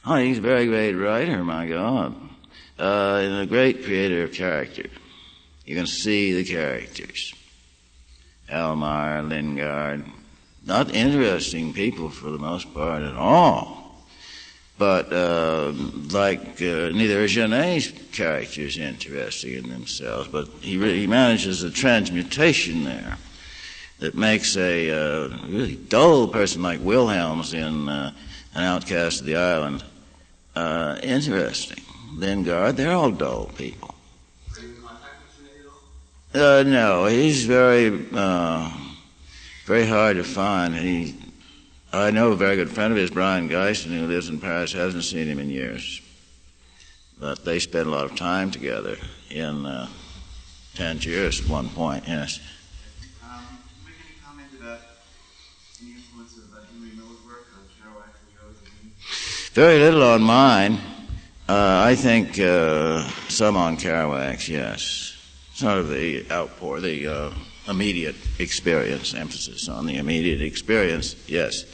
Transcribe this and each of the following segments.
Oh, he's a very great writer, my God. And a great creator of character. You can see the characters. Elmire, Lingard, not interesting people for the most part at all. But neither is Genet's characters interesting in themselves, but he manages a transmutation there that makes a really dull person like Wilhelm's in An Outcast of the Island interesting. Lingard, they're all dull people. Are you in contact with Genet? No, he's very hard to find. I know a very good friend of his, Brian Geisen, who lives in Paris, hasn't seen him in years. But they spent a lot of time together in Tangiers at one point, yes. Can you make any comment about any influence of Henry Miller's work on Kerouac, Burroughs, and Very little on mine. I think some on Kerouac's, yes. Sort of the outpour, the immediate experience, emphasis on the immediate experience, yes. In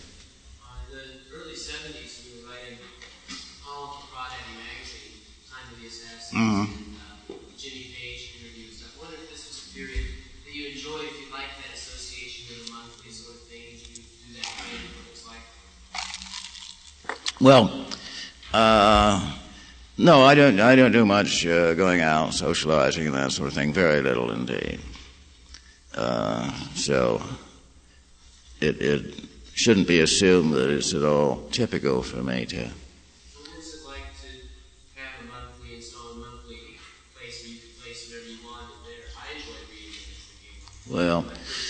the early 70s, you were writing columns for Crawdaddy magazine, Time of the Assassins, and Jimmy Page interviews. I wonder if this was a period that you enjoyed, if you liked that association with a monthly sort of thing, if you do that kind of what it's like. Well, no, I don't do much going out, socializing, and that sort of thing. Very little indeed. So it shouldn't be assumed that it's at all typical for me to. So what is it like to have a monthly, install a monthly place where you can place whatever you want there? I enjoy reading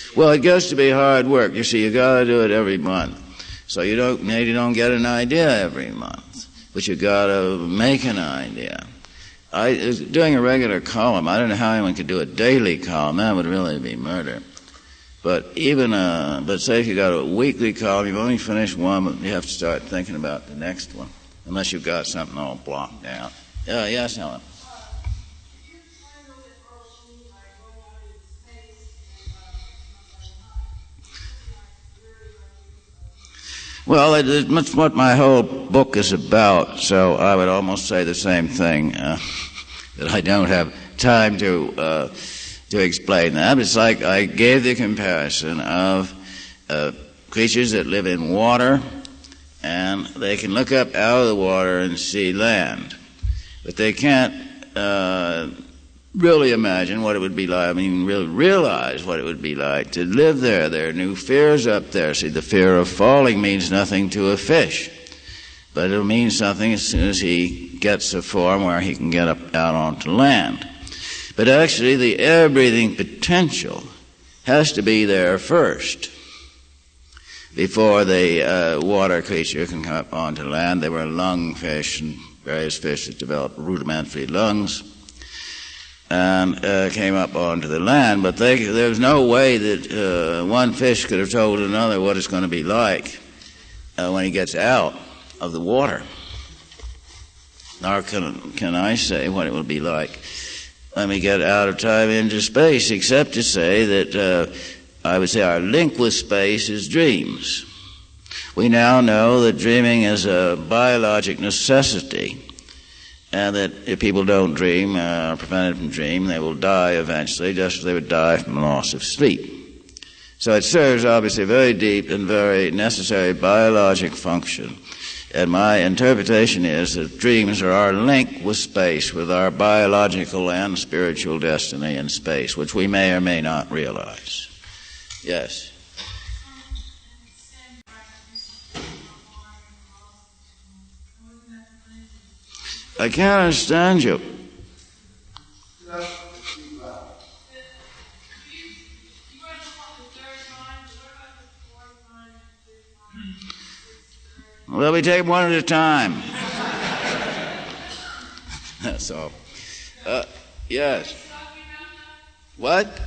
it. Well, it gets to be hard work. You see, you got to do it every month. So you don't get an idea every month, but you got to make an idea. Doing a regular column, I don't know how anyone could do a daily column. That would really be murder. But but say if you got a weekly column, you've only finished one, but you have to start thinking about the next one, unless you've got something all blocked out. Yes, Helen. Well, it's much what my whole book is about, so I would almost say the same thing, that I don't have time to explain that. It's like I gave the comparison of creatures that live in water, and they can look up out of the water and see land, but they can't really imagine what it would be like, really realize what it would be like to live there. There are new fears up there. See, the fear of falling means nothing to a fish, but it'll mean something as soon as he gets a form where he can get up out onto land. But actually, the air-breathing potential has to be there first before the water creature can come up onto land. There were lungfish and various fish that developed rudimentary lungs and came up onto the land, but there's no way that one fish could have told another what it's going to be like when he gets out of the water. Nor can I say what it will be like when we get out of time into space, except to say that I would say our link with space is dreams. We now know that dreaming is a biologic necessity, and that if people don't dream, are prevented from dreaming, they will die eventually, just as they would die from loss of sleep. So it serves, obviously, a very deep and very necessary biologic function. And my interpretation is that dreams are our link with space, with our biological and spiritual destiny in space, which we may or may not realize. Yes? I can't understand you. Well, we take one at a time. That's all. Yes. What?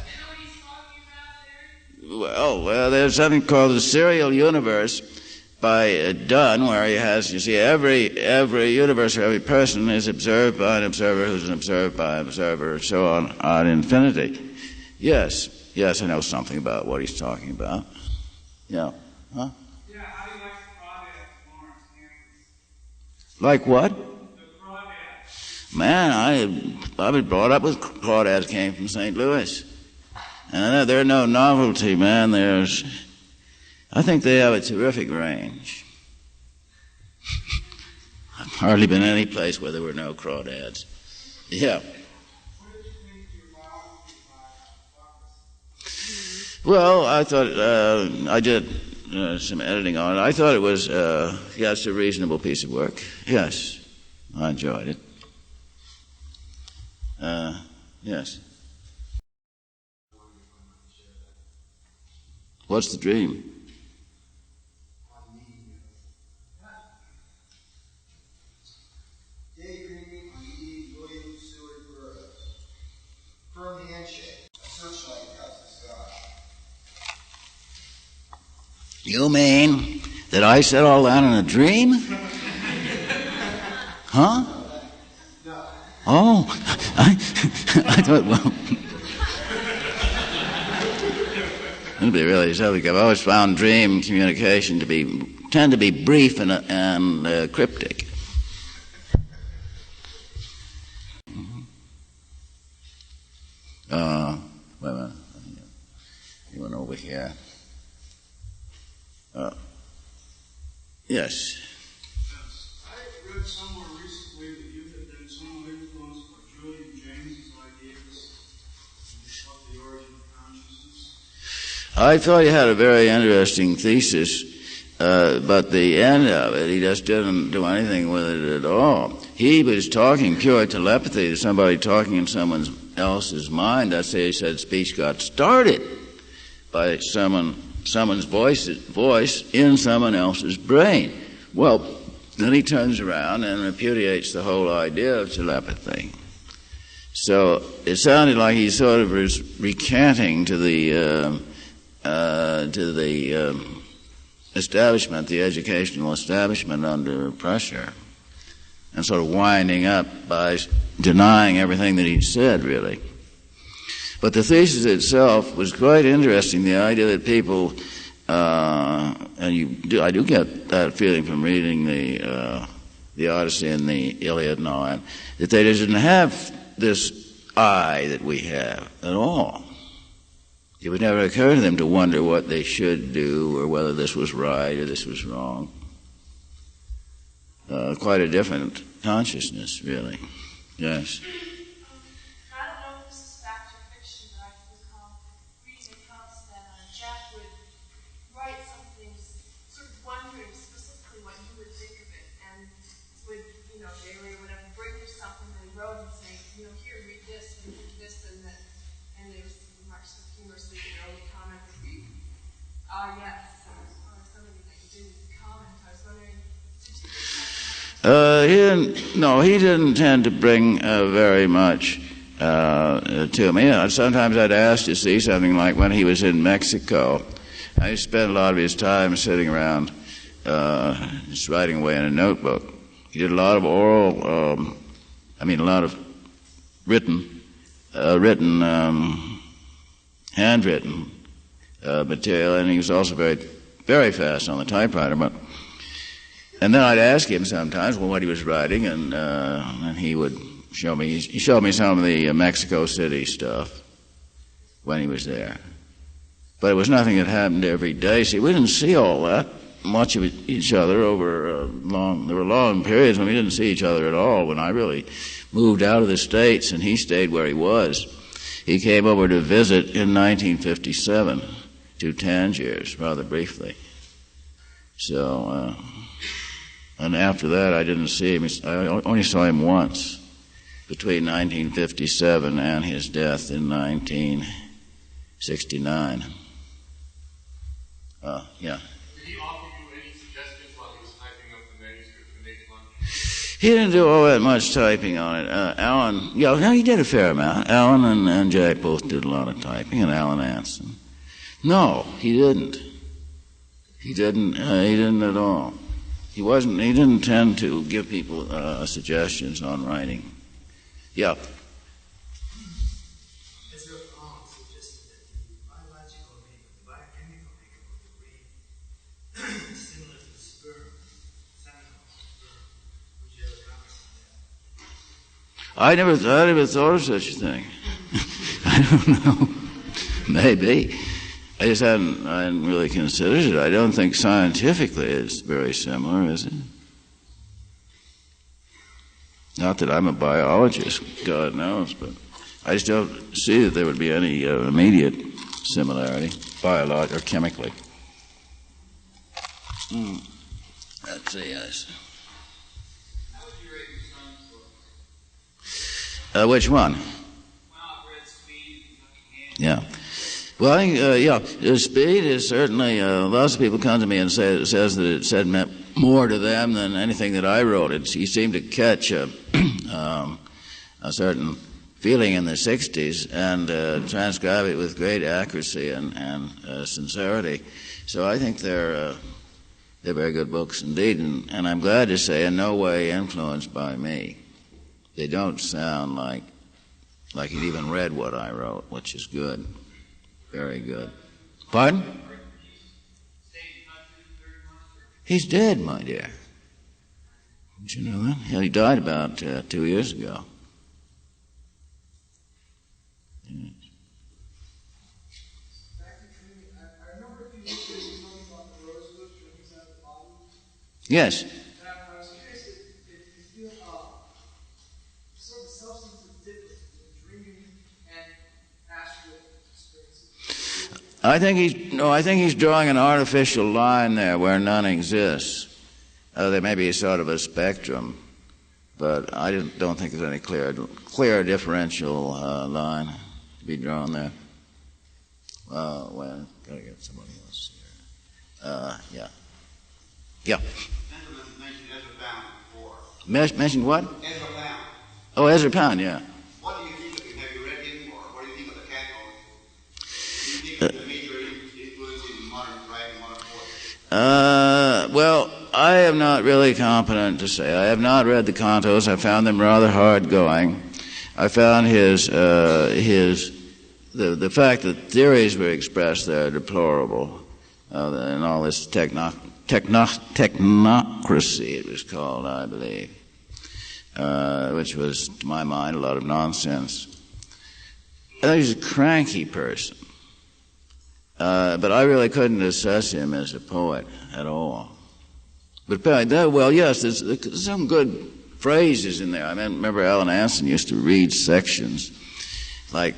Well, there's something called the serial universe by Dunn, where he has, you see, every universe or every person is observed by an observer who's observed by an observer, and so on ad infinity. Yes, I know something about what he's talking about. Yeah. Huh? Yeah, how do you like the project, Lawrence? Like what? Man, I was brought up with crawdads, came from St. Louis. And they're no novelty, man. I think they have a terrific range. I've hardly been any place where there were no crawdads. Yeah. Well, I thought, I did some editing on it. I thought it was, it's a reasonable piece of work. Yes, I enjoyed it. Yes. What's the dream? Daydreaming on E. William Seward Burroughs. Firm handshake. A searchlight across the sky. You mean that I said all that in a dream? Huh? No. Oh, I thought, well, it'd be really something. I've always found dream communication tend to be brief and cryptic. Wait a minute. You went over here. Yes. I read somewhere recently that you had been somewhat influenced by Julian James's ideas of the origin of consciousness. I thought he had a very interesting thesis, but the end of it, he just didn't do anything with it at all. He was talking pure telepathy to somebody talking in someone else's mind. That's how he said speech got started by someone's voice in someone else's brain. Well, then he turns around and repudiates the whole idea of telepathy. So it sounded like he sort of was recanting to the establishment, the educational establishment under pressure, and sort of winding up by denying everything that he'd said, really. But the thesis itself was quite interesting, the idea that people, I do get that feeling from reading the Odyssey and the Iliad and all that, that they didn't have this I that we have at all. It would never occur to them to wonder what they should do or whether this was right or this was wrong. Quite a different consciousness, really. Yes. I don't know if this is fact or fiction, but I recall reading accounts that Jack would write something, sort of wondering specifically what you would think of it, and would, daily or whatever, bring you something that he wrote and say, here, read this and that, and there was remarks of humorously, the early comment would be, yes, something that you didn't comment. I was wondering, did you think that? He didn't tend to bring very much to me. Sometimes I'd ask to see something, like when he was in Mexico. I spent a lot of his time sitting around just writing away in a notebook. He did a lot of oral, a lot of written, handwritten material, and he was also very, very fast on the typewriter. And then I'd ask him sometimes what he was writing, and he would show me. He showed me some of the Mexico City stuff when he was there. But it was nothing that happened every day. See, we didn't see all that much of each other over there were long periods when we didn't see each other at all. When I really moved out of the States and he stayed where he was, he came over to visit in 1957 to Tangiers, rather briefly. So, and after that I didn't see him. I only saw him once, between 1957 and his death in 1969. Yeah. Did he offer you any suggestions while he was typing up the manuscript to make lunch? He didn't do all that much typing on it. Alan, he did a fair amount. Alan and Jack both did a lot of typing, and Alan Anson. No, he didn't. He didn't at all. He didn't tend to give people suggestions on writing. Yeah. As your aunt suggested that the biological makeup, the biochemical makeup of the brain is similar to the sperm, seminal sperm, which I never thought of such a thing. I don't know. Maybe. I hadn't really considered it. I don't think scientifically it's very similar, is it? Not that I'm a biologist, God knows, but I just don't see that there would be any immediate similarity, biologically or chemically. Let's see, yes. How would you rate your son's book? Which one? Well, I've read Speed and Yeah. Well, I think, Speed is certainly, lots of people come to me and says that it said more to them than anything that I wrote. He seemed to catch a certain feeling in the 60s and transcribe it with great accuracy and sincerity. So I think they're very good books indeed, and I'm glad to say in no way influenced by me. They don't sound like he'd even read what I wrote, which is good. Very good. Pardon? He's dead, my dear. Did you know that? Yeah, he died about 2 years ago. Yes. I remember a few years ago you talking about the Burroughs book, Drinking Out of the Bottle. Yes. And I was curious if you feel sort of substantive difference between dreaming and astral experiences. I think he's drawing an artificial line there where none exists. There may be sort of a spectrum, but I don't think there's any clear differential line to be drawn there. Well, gotta get somebody else here. Yeah. Gentlemen mentioned Ezra Pound before. Mentioned what? Ezra Pound. Oh, Ezra Pound, yeah. What do you think of him? Have you read him, or what do you think of the cantos? Do you think he's a major influence in modern writing, modern poetry? Well, I am not really competent to say. I have not read the cantos. I found them rather hard going. I found the fact that theories were expressed there are deplorable, and all this technocracy it was called, I believe, which was, to my mind, a lot of nonsense. I think he's a cranky person, but I really couldn't assess him as a poet at all. But well, yes, there's some good phrases in there. I remember Alan Anson used to read sections, like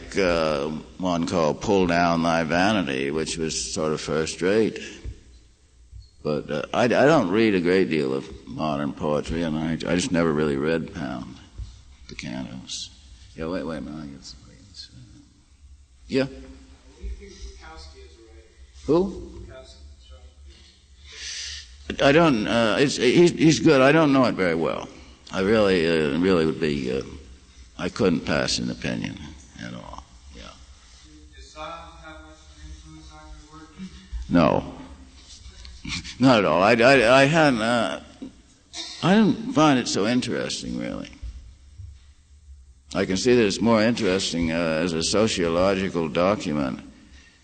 one called "Pull Down Thy Vanity," which was sort of first rate. But I don't read a great deal of modern poetry, and I just never really read Pound, the cantos. Yeah, wait a minute, I get somebody else. Yeah? What do you think of Bukowski as a writer? Who? Bukowski. I don't. He's good. I don't know it very well. I really would be. I couldn't pass an opinion at all. Yeah. Does silence have much of an influence on your work? No. Not at all. I hadn't. I didn't find it so interesting, really. I can see that it's more interesting as a sociological document,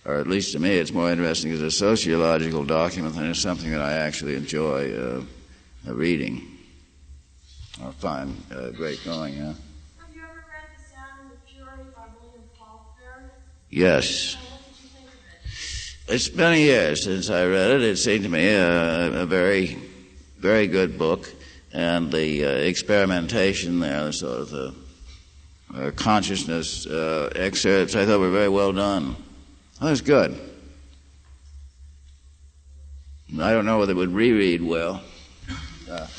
or at least to me, it's more interesting as a sociological document than as something that I actually enjoy reading or find great going. Have you ever read The Sound of Fury by William Faulkner? Yes. And what did you think of it? It's many years since I read it. It seemed to me a very, very good book, and the experimentation there, the sort of the consciousness excerpts, I thought were very well done. That was good. I don't know whether it would reread well. Yeah. At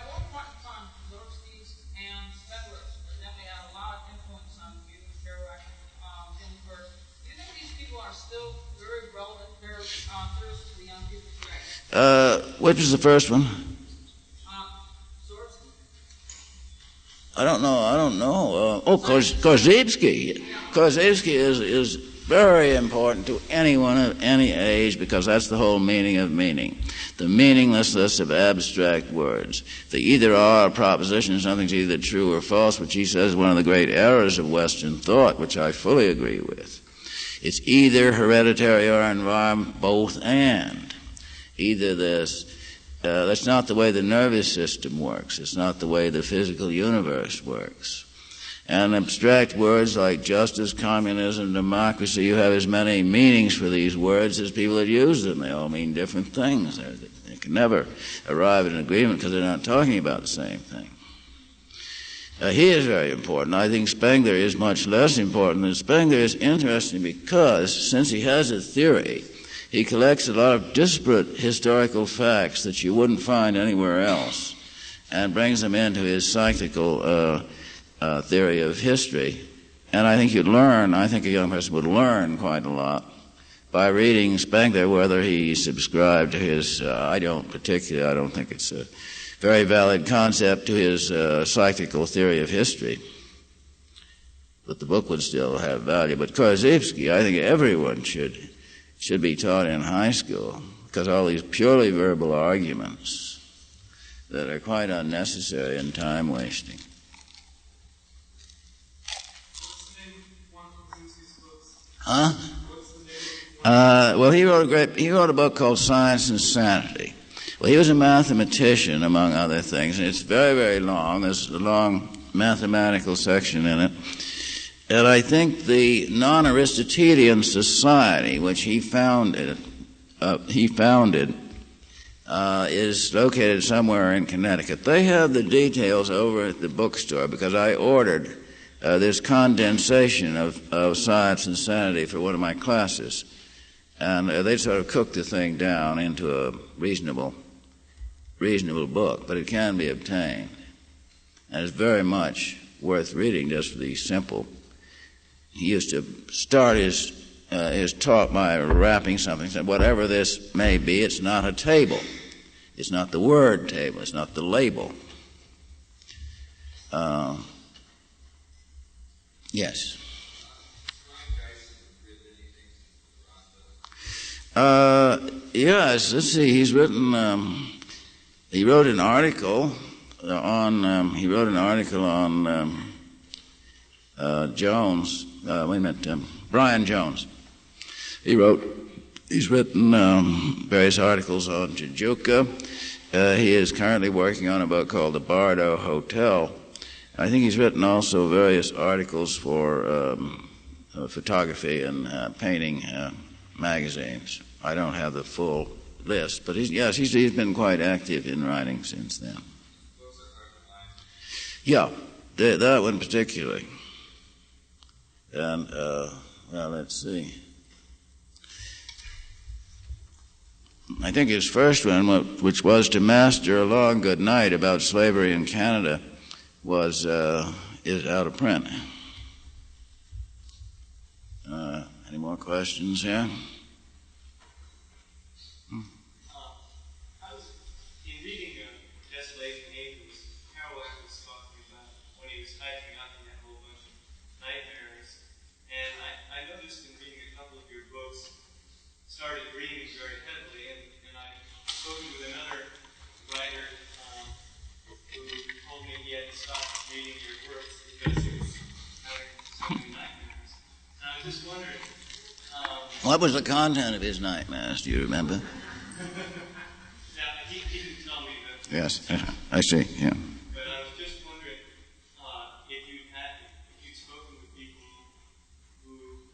one point in time, Burroughs and Spedler evidently had a lot of influence on you, Kerouac, and Burroughs. Do you think these people are still very relevant, very theorists to the young people today? Which was the first one? Swordsky. I don't know. Korzybski. Korzybski is very important to anyone of any age, because that's the whole meaning of meaning. The meaninglessness of abstract words. They either are a proposition, something's either true or false, which he says is one of the great errors of Western thought, which I fully agree with. It's either hereditary or environment, both and. Either this That's not the way the nervous system works. It's not the way the physical universe works. And abstract words like justice, communism, democracy, you have as many meanings for these words as people that use them. They all mean different things. They can never arrive at an agreement because they're not talking about the same thing. He is very important. I think Spengler is much less important. And Spengler is interesting because, since he has a theory, he collects a lot of disparate historical facts that you wouldn't find anywhere else and brings them into his cyclical theory of history. And I think a young person would learn quite a lot by reading Spengler, whether he subscribed to his, I don't think it's a very valid concept, to his cyclical theory of history. But the book would still have value. But Korzybski, I think everyone should be taught in high school, because all these purely verbal arguments that are quite unnecessary and time-wasting. What's the name of one of Korzybski's books? Huh? What's the name of Well, he wrote a book called Science and Sanity. Well, he was a mathematician, among other things, and it's very, very long. There's a long mathematical section in it. And I think the non-Aristotelian society, which he founded, is located somewhere in Connecticut. They have the details over at the bookstore, because I ordered this condensation of Science and Sanity for one of my classes. And they sort of cooked the thing down into a reasonable book, but it can be obtained. And it's very much worth reading just for the simple. He used to start his talk by wrapping something, said, whatever this may be, it's not a table. It's not the word table. It's not the label. Yes. Yes, let's see, he wrote an article on Jones, Brian Jones. He's written various articles on Tijuca. He is currently working on a book called The Bardo Hotel. I think he's written also various articles for photography and painting magazines. I don't have the full list, but he's been quite active in writing since then. Yeah, that one particularly. And, well, let's see. I think his first one, which was To Master a Long Good Night, about slavery in Canada, is out of print. Any more questions here? I was in reading Desolation Acres, Kerouac was talking about when he was hiking up and had a whole bunch of nightmares. And I noticed in reading a couple of your books, started dreaming very heavily, and I spoke with another writer who told me he had to stop reading your works because he was having so many nightmares. And I was just wondering, what was the content of his nightmares? Do you remember? yeah, he didn't tell me that. Yes, I see. Yeah. But I was just wondering if you'd spoken with people who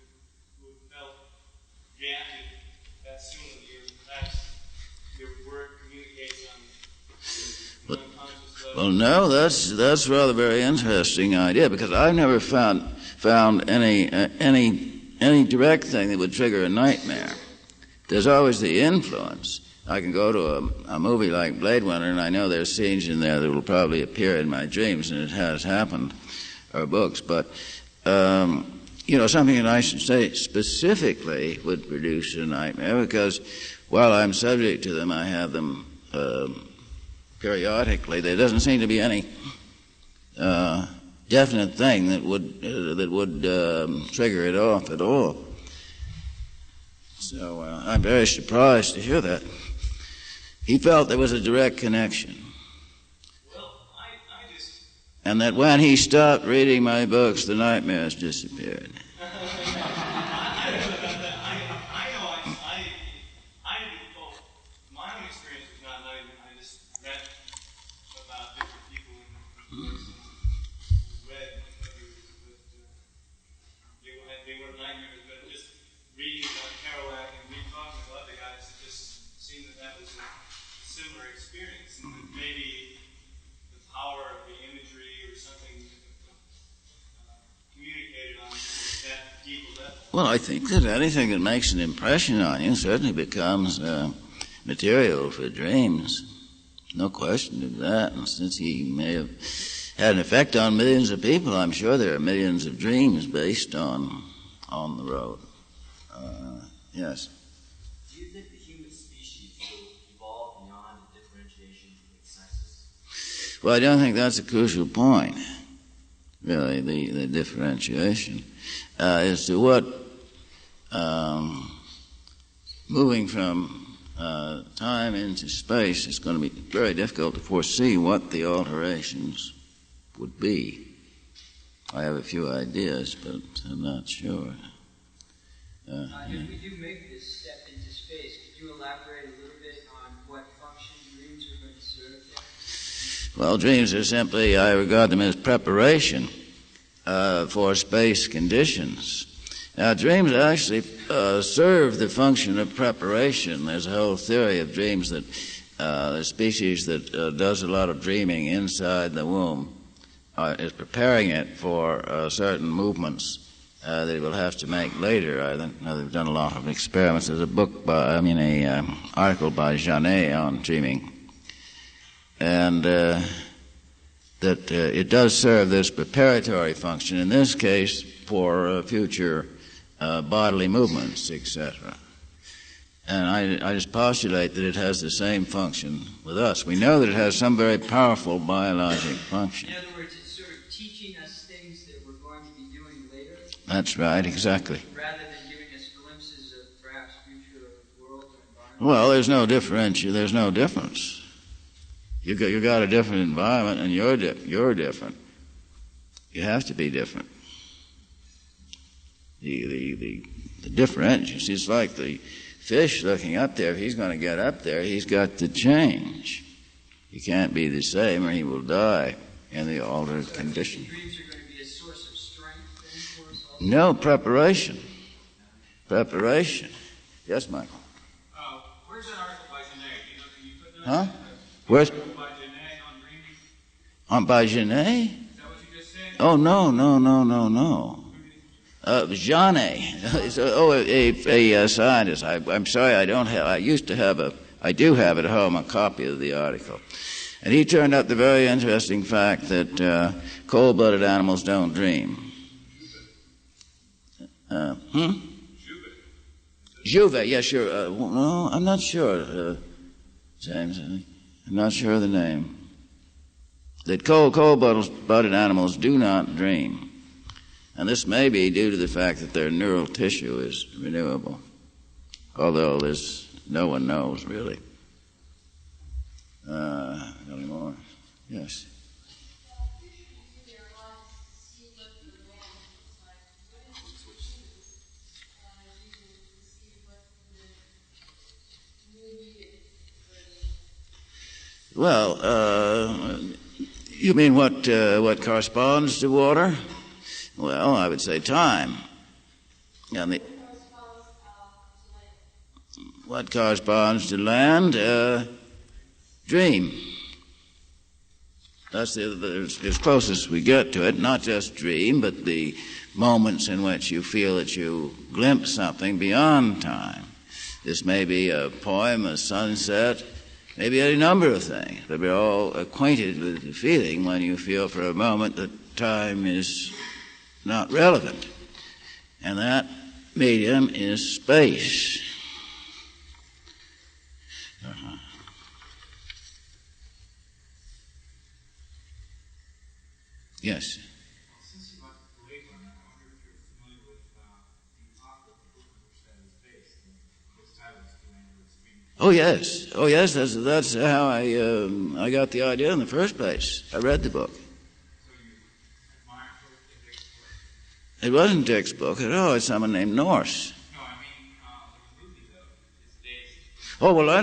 felt reacted that similarly, or perhaps your work communicates on the unconscious level. Well, no, that's rather very interesting idea, because I've never found any direct thing that would trigger a nightmare. There's always the influence. I can go to a movie like Blade Runner, and I know there's scenes in there that will probably appear in my dreams, and it has happened, or books. But, something that I should say specifically would produce a nightmare, because while I'm subject to them, I have them periodically. There doesn't seem to be any definite thing that would trigger it off at all. So I'm very surprised to hear that. He felt there was a direct connection. Well, I just... And that when he stopped reading my books, the nightmares disappeared. My own experience was not nightmare. I experience. And maybe the power of the imagery or something communicated on that deeper level. Well, I think that anything that makes an impression on you certainly becomes material for dreams. No question of that. And since he may have had an effect on millions of people, I'm sure there are millions of dreams based on the road. Yes. Do you think the human species will evolve beyond the differentiation between sexes? Well, I don't think that's a crucial point, really, the differentiation. As to what moving from time into space, it's going to be very difficult to foresee what the alterations would be. I have a few ideas, but I'm not sure. If we do make this step into space, could you elaborate a little bit on what function dreams are going to serve there? Well, dreams are simply, I regard them as preparation for space conditions. Now, dreams actually serve the function of preparation. There's a whole theory of dreams that the species that does a lot of dreaming inside the womb is preparing it for certain movements that it will have to make later. I think they've done a lot of experiments. There's a article by Janet on dreaming, and that it does serve this preparatory function. In this case, for future bodily movements, etc. And I just postulate that it has the same function with us. We know that it has some very powerful biologic function. In other words, it's sort of teaching us things that we're going to be doing later. That's right, exactly. Rather than giving us glimpses of perhaps future world or environment. Well, there's no difference. You got a different environment, and you're different. You have to be different. The differentiation is like the fish looking up there. If he's going to get up there, he's got to change. He can't be the same, or he will die in the altered condition. Dreams are going to be a source of strength then for us also? No, preparation. Preparation. Yes, Michael. Where's that article by Janae? Can you put that? Huh? Where's By Janae on dreaming? by Genet? Is that what you just said? Oh, no. Janet. A scientist. I'm sorry, I don't have. I do have at home a copy of the article, and he turned up the very interesting fact that cold-blooded animals don't dream. Juve, yes, sure. No, I'm not sure, James. I'm not sure of the name. That cold-blooded animals do not dream. And this may be due to the fact that their neural tissue is renewable, although no one knows, really. Any more? Yes. Well, you mean what corresponds to water? Well, I would say time. And what corresponds to land? Dream. That's as close as we get to it. Not just dream, but the moments in which you feel that you glimpse something beyond time. This may be a poem, a sunset, maybe any number of things, but we're all acquainted with the feeling when you feel for a moment that time is not relevant. And that medium is space. Yes. Since you like the Blade Runner, I wonder if you're familiar with the author of the book on which that is based. His title is The Android Screen. Oh yes. That's how I got the idea in the first place. I read the book. So you admire Dick's book? It wasn't Dick's book at all. It's someone named Norse. No, I mean the movie though is based. Oh well, I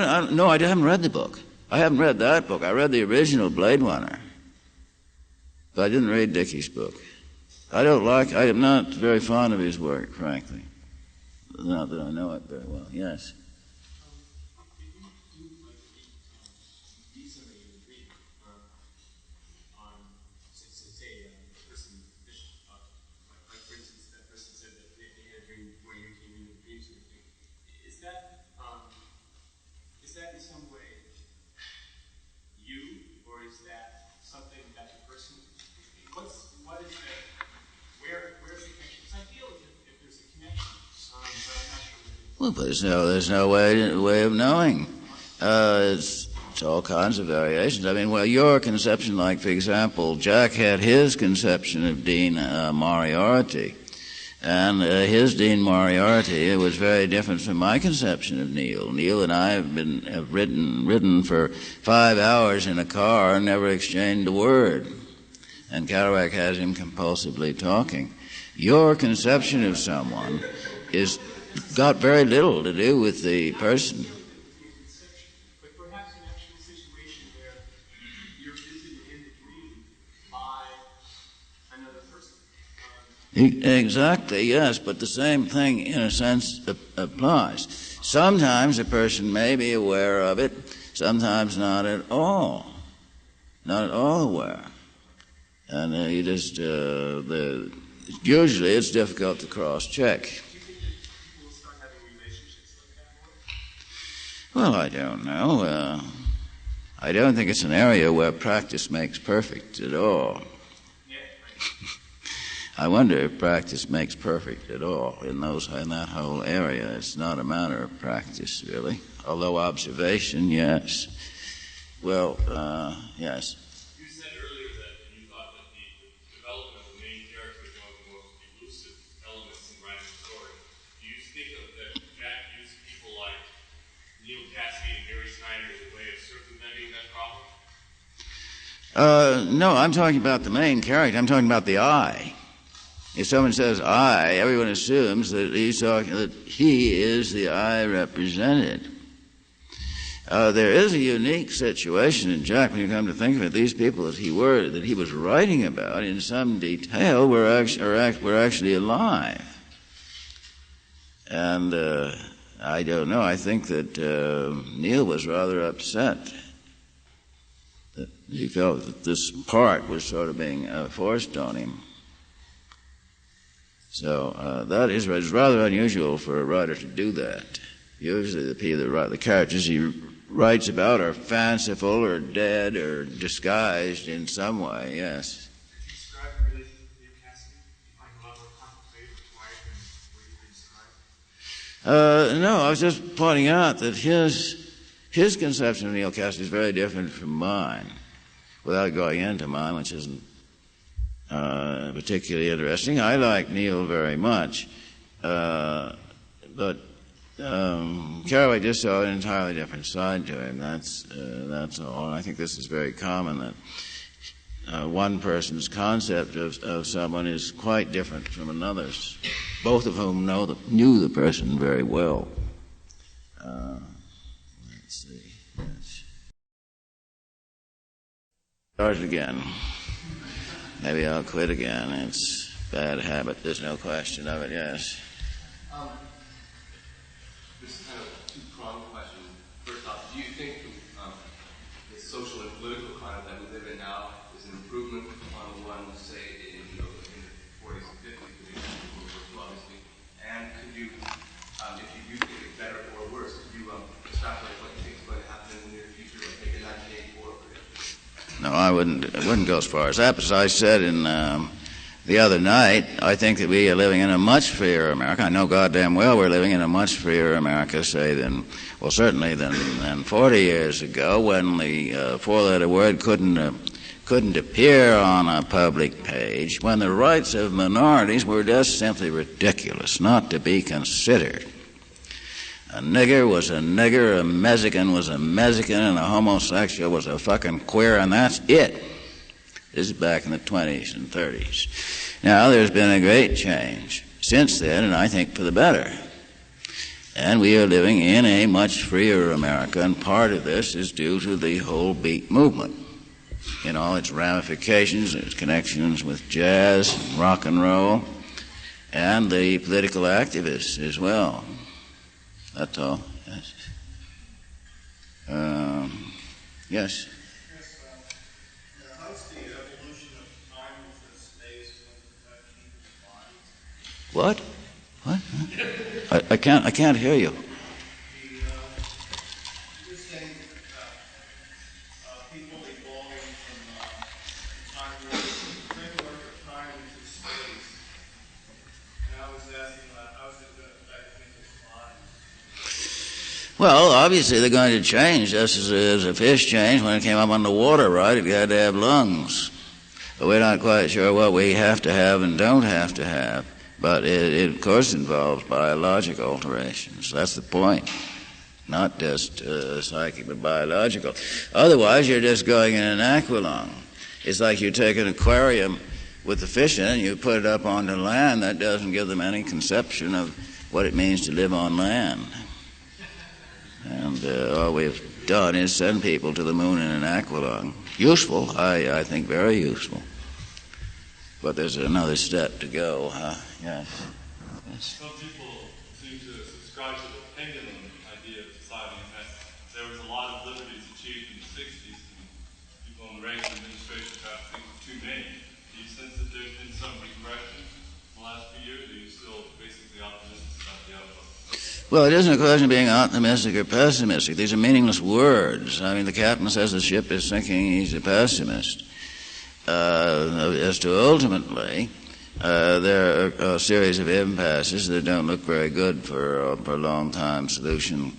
haven't read the book. I haven't read that book. I read the original Blade Runner, but I didn't read Dickey's book. I am not very fond of his work, frankly. Not that I know it very well. Yes. Did you do like somebody in the reading on, say, a person, like for instance, that person said that they had a dream when you came into the dream sort of thing. Is that in some way you, or is that something that the person? What is the? Where's the connection? Because I feel if there's a connection, but I'm not sure. Well, but there's no way of knowing. It's all kinds of variations. I mean, well, your conception, like, for example, Jack had his conception of Dean Moriarty, and his Dean Moriarty was very different from my conception of Neil. Neil and I have ridden for 5 hours in a car and never exchanged a word, and Kerouac has him compulsively talking. Your conception of someone is got very little to do with the person. But perhaps an actual situation where you're visited in the dream by another person. Exactly, yes, but the same thing, in a sense, applies. Sometimes a person may be aware of it, sometimes not at all. Not at all aware. And usually it's difficult to cross-check. Well, I don't know. I don't think it's an area where practice makes perfect at all. I wonder if practice makes perfect at all in that whole area. It's not a matter of practice, really. Although observation, yes. Well, yes. You said earlier that you thought that the development of the main character is one of the most elusive elements in writing a story. Do you think that Jack used people like Neil Cassidy and Gary Snyder as a way of circumventing that problem? No, I'm talking about the main character. I'm talking about the I. If someone says I, everyone assumes that he is the I represented. There is a unique situation in Jack, when you come to think of it. These people that he was writing about in some detail were actually alive. And I don't know. I think that Neil was rather upset that he felt that this part was sort of being forced on him. So that is rather unusual for a writer to do that. Usually the characters he writes about are fanciful or dead or disguised in some way, yes. Did you describe the relationship with Neil Cassidy? Do you find a lot more contemplative or quiet than what you've described? No, I was just pointing out that his conception of Neil Cassidy is very different from mine, without going into mine, which isn't particularly interesting. I like Neil very much, but Kerouac just saw an entirely different side to him. That's all. And I think this is very common, that one person's concept of someone is quite different from another's, both of whom knew the person very well. Let's see. Yes. Start again. Maybe I'll quit again. It's a bad habit. There's no question of it, yes. This is kind of a two-pronged question. First off, do you think the social and political climate that we live in now is an improvement on the one, say, in the 40s and 50s, obviously? And could you, if you do think it's better or worse, could you extrapolate what you think is going to happen in the near future, like maybe 1984, for example? No, I wouldn't go as far as that. As I said in the other night, I think that we are living in a much freer America. I know goddamn well we're living in a much freer America, say, certainly than 40 years ago, when the four-letter word couldn't appear on a public page, when the rights of minorities were just simply ridiculous, not to be considered. A nigger was a nigger, a Mexican was a Mexican, and a homosexual was a fucking queer, and that's it. This is back in the 20s and 30s. Now, there's been a great change since then, and I think for the better. And we are living in a much freer America, and part of this is due to the whole beat movement, in all its ramifications, its connections with jazz, and rock and roll, and the political activists as well. That's all. Yes. Yes. What? What? I can't hear you. You're saying people evolving from time to time into space. And I was asking, how's it going to affect people's lives? Well, obviously they're going to change, just as a fish changed when it came up on the water, right? It had to have lungs. But we're not quite sure what we have to have and don't have to have. But it of course, involves biological alterations. That's the point. Not just psychic, but biological. Otherwise, you're just going in an aqualung. It's like you take an aquarium with the fish in it and you put it up onto land. That doesn't give them any conception of what it means to live on land. And all we've done is send people to the moon in an aqualung. Useful, I think very useful. But there's another step to go, huh? Yes. Some people seem to subscribe to the pendulum idea of society, and that there was a lot of liberties achieved in the 60s, and people in the Reagan administration perhaps think too many. Do you sense that there's been some regression in the last few years, or are you still basically optimistic about the outlook? Well, it isn't a question of being optimistic or pessimistic. These are meaningless words. I mean, the captain says the ship is sinking, he's a pessimist. As to ultimately, there are a series of impasses that don't look very good for a long-time solution.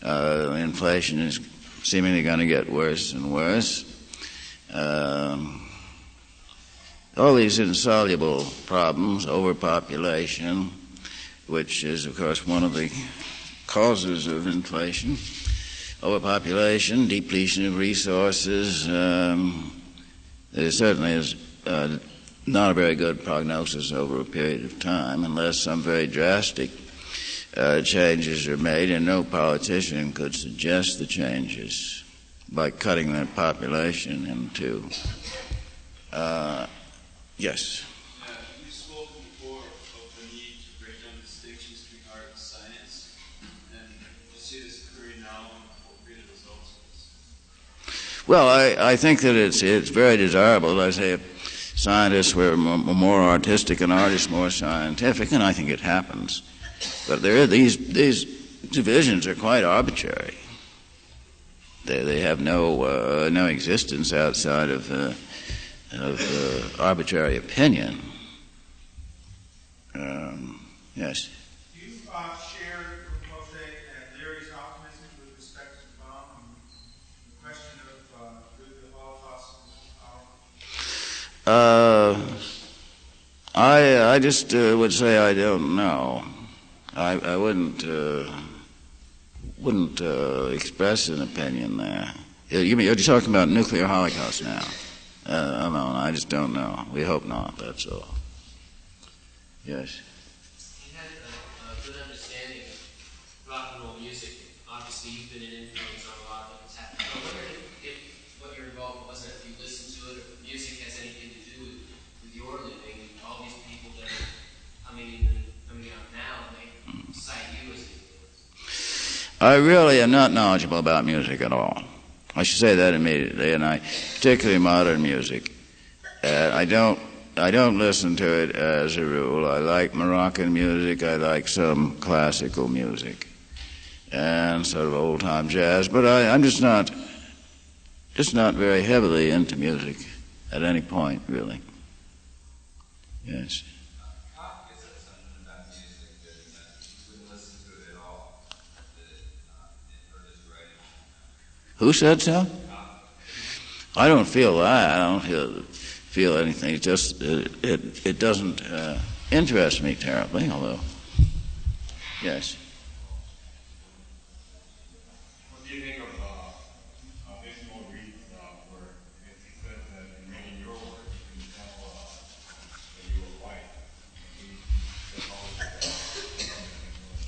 Inflation is seemingly going to get worse and worse. All these insoluble problems, overpopulation, which is, of course, one of the causes of inflation, overpopulation, depletion of resources. There certainly is not a very good prognosis over a period of time unless some very drastic changes are made, and no politician could suggest the changes by cutting the population into. Yes? You spoke before of the need to break down distinctions between art and science, and you see this occurring now, and what would be the results of this? Well, I think that it's very desirable. I say if scientists were more artistic and artists more scientific, and I think it happens. But these divisions are quite arbitrary. They have no existence outside of arbitrary opinion. Yes. Do you share Jose and Larry's optimism with respect to the bomb and the question of the Holocaust and I just would say I don't know. I wouldn't express an opinion there. You're talking about nuclear holocaust now. I just don't know. We hope not, that's all. Yes. You had a good understanding of rock and roll music. Obviously, you've been an influence on a lot of what's happening. I wonder if what your involvement was, if you listened to it, or if music has anything to do with your living. All these people that are coming out now, they cite you as an influence. I really am not knowledgeable about music at all. I should say that immediately, and particularly modern music. I don't listen to it as a rule. I like Moroccan music. I like some classical music, and sort of old-time jazz. But I'm just not very heavily into music at any point, really. Yes. Who said so? I don't feel that. I don't feel anything. It's just it doesn't interest me terribly, although, yes. What do you think of baseball reads where it says that in reading your work, you can tell that you were white?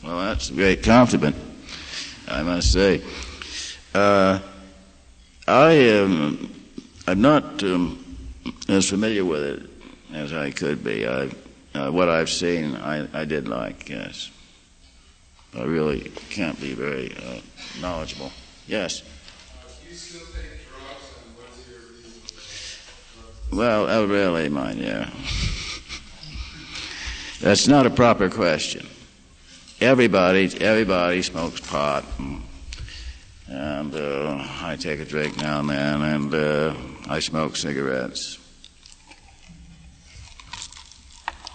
Well, that's a great compliment, I must say. I'm not as familiar with it as I could be. What I've seen, I did like, yes. I really can't be very knowledgeable. Yes? Do you still take drugs, and what's your reason for drugs? Well, really, mine, yeah. That's not a proper question. Everybody smokes pot, and I take a drink now and then, and I smoke cigarettes.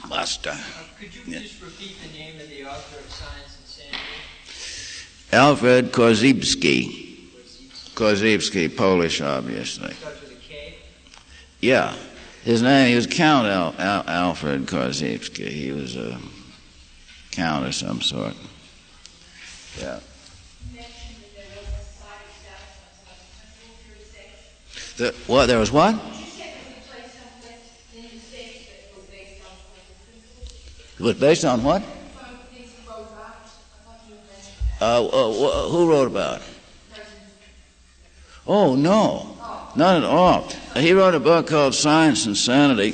Basta. Could you just repeat the name of the author of Science and Sanity? Alfred Korzybski. Korzybski, Polish, obviously. Starts with a K? Yeah. His name, he was Count Alfred Korzybski. He was a count of some sort. Yeah. You mentioned that there was a society establishment. There was what? Did you say there was a place someplace in the States that was based on political principles? It was based on what? Some of the things he wrote about. I thought you mentioned that. Who wrote about it? Oh, no. Not at all. He wrote a book called Science and Sanity,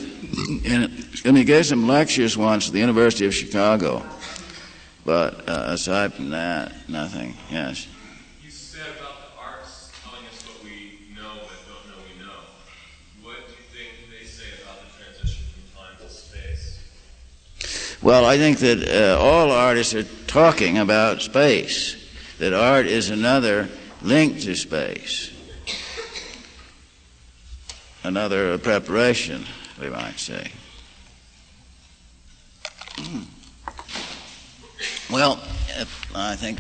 and he gave some lectures once at the University of Chicago. But aside from that, nothing. Yes. You said about the arts telling us what we know but don't know we know. What do you think they say about the transition from time to space? Well, I think that all artists are talking about space, that art is another link to space, another preparation, we might say. Well, I think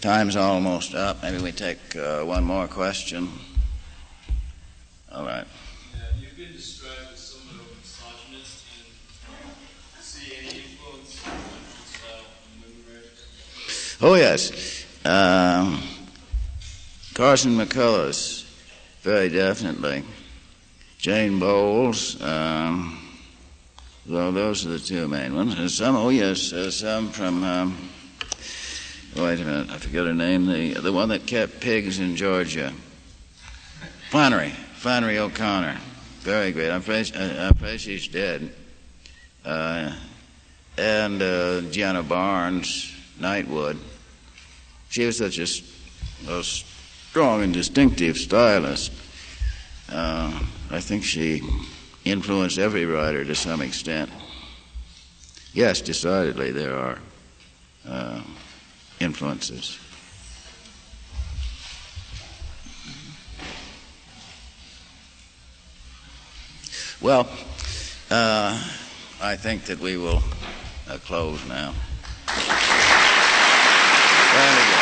time's almost up. Maybe we take one more question. All right. You've been described as somewhat of a misogynist, and see any influence on style and women writers? Oh, yes. Carson McCullers, very definitely. Jane Bowles. Well, those are the two main ones. And some, some from, wait a minute, I forget her name, the one that kept pigs in Georgia. Flannery O'Connor. Very great. I'm afraid she's dead. And Gianna Barnes, Nightwood. She was such a strong and distinctive stylist. I think she influenced every writer to some extent. Yes, decidedly there are influences. Well, I think that we will close now. Very good.